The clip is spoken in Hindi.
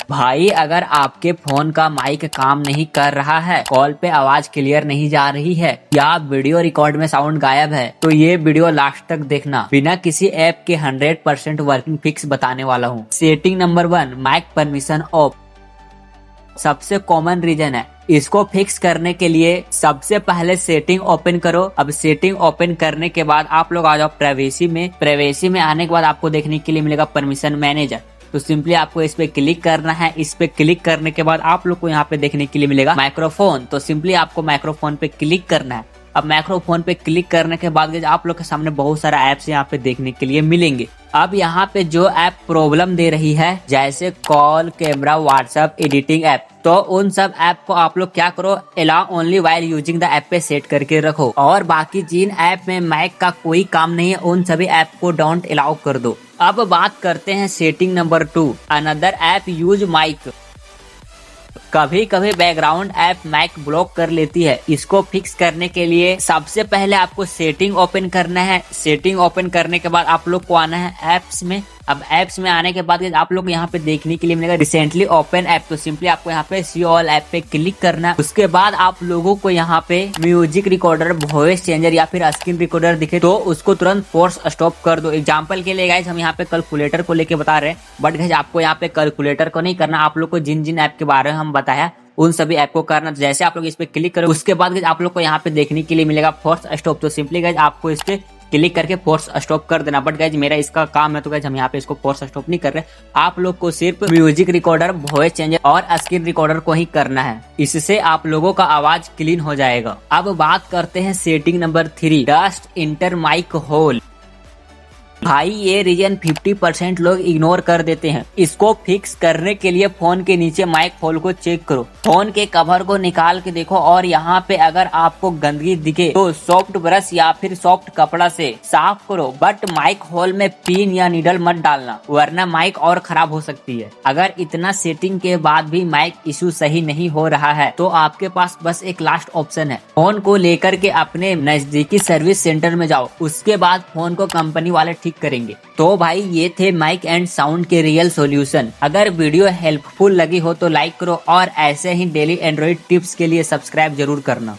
भाई अगर आपके फोन का माइक काम नहीं कर रहा है, कॉल पे आवाज क्लियर नहीं जा रही है या वीडियो रिकॉर्ड में साउंड गायब है तो ये वीडियो लास्ट तक देखना। बिना किसी ऐप के 100% वर्किंग फिक्स बताने वाला हूँ। Setting number 1, mic permission off. सबसे कॉमन रीजन है, इसको फिक्स करने के लिए सबसे पहले सेटिंग ओपन करो। अब सेटिंग ओपन करने के बाद आप लोग आ जाओ प्राइवेसी में। प्राइवेसी में आने के बाद आपको देखने के लिए मिलेगा परमिशन मैनेजर। तो सिंपली आपको इस पे क्लिक करना है। इस पे क्लिक करने के बाद आप लोग को यहाँ पे देखने के लिए मिलेगा माइक्रोफोन। तो सिंपली आपको माइक्रोफोन पे क्लिक करना है। अब माइक्रोफोन पे क्लिक करने के बाद आप लोग के सामने बहुत सारा ऐप्स यहाँ पे देखने के लिए मिलेंगे। अब यहाँ पे जो ऐप प्रॉब्लम दे रही है जैसे call, camera, WhatsApp, editing app, तो उन सब ऐप को आप लोग क्या करो, allow only while using the app पे सेट करके रखो। और बाकी जिन ऐप में माइक का कोई काम नहीं है उन सभी ऐप को डोंट अलाउ कर दो। अब बात करते हैं setting number 2, another app use mic. कभी कभी बैकग्राउंड ऐप माइक ब्लॉक कर लेती है। इसको फिक्स करने के लिए सबसे पहले आपको सेटिंग ओपन करना है। सेटिंग ओपन करने के बाद आप लोग को आना है ऐप्स में। अब ऐप्स में आने के बाद आप लोग यहाँ पे देखने के लिए मिलेगा रिसेंटली ओपन ऐप। तो सिंपली आपको यहाँ पे सी ऑल ऐप पे क्लिक करना है। उसके बाद आप लोगों को यहाँ पे म्यूजिक रिकॉर्डर, वॉइस चेंजर या फिर स्क्रीन रिकॉर्डर दिखे तो उसको तुरंत फोर्स स्टॉप कर दो। एग्जाम्पल के लिए गाइज हम यहाँ पे कैलकुलेटर को लेके बता रहे हैं, बट गाइज आपको यहाँ पे कैलकुलेटर को नहीं करना। आप लोग को जिन जिन ऐप के बारे में हम बताया उन सभी ऐप को करना। जैसे आप लोग इस पे क्लिक करो उसके बाद आप लोग को यहाँ पे देखने के लिए मिलेगा फोर्स स्टॉप। तो सिंपली गाइज आपको इस पे क्लिक करके फोर्स स्टॉप कर देना। बट गाइज मेरा इसका काम है तो गाइज हम यहाँ पे इसको फोर्स स्टॉप नहीं कर रहे। आप लोग को सिर्फ म्यूजिक रिकॉर्डर, वॉइस चेंजर और स्क्रीन रिकॉर्डर को ही करना है। इससे आप लोगों का आवाज क्लीन हो जाएगा। अब बात करते हैं setting number 3, dust enter mic hole. भाई ये रीजन 50% लोग इग्नोर कर देते हैं। इसको फिक्स करने के लिए फोन के नीचे माइक होल को चेक करो। फोन के कवर को निकाल के देखो और यहाँ पे अगर आपको गंदगी दिखे तो सॉफ्ट ब्रश या फिर सॉफ्ट कपड़ा से साफ करो। बट माइक होल में पिन या नीडल मत डालना वरना माइक और खराब हो सकती है। अगर इतना सेटिंग के बाद भी माइक इशू सही नहीं हो रहा है तो आपके पास बस एक लास्ट ऑप्शन है, फोन को लेकर के अपने नजदीकी सर्विस सेंटर में जाओ। उसके बाद फोन को कंपनी वाले ठीक करेंगे। तो भाई ये थे माइक एंड साउंड के रियल सॉल्यूशन। अगर वीडियो हेल्पफुल लगी हो तो लाइक करो और ऐसे ही डेली एंड्रॉइड टिप्स के लिए सब्सक्राइब जरूर करना।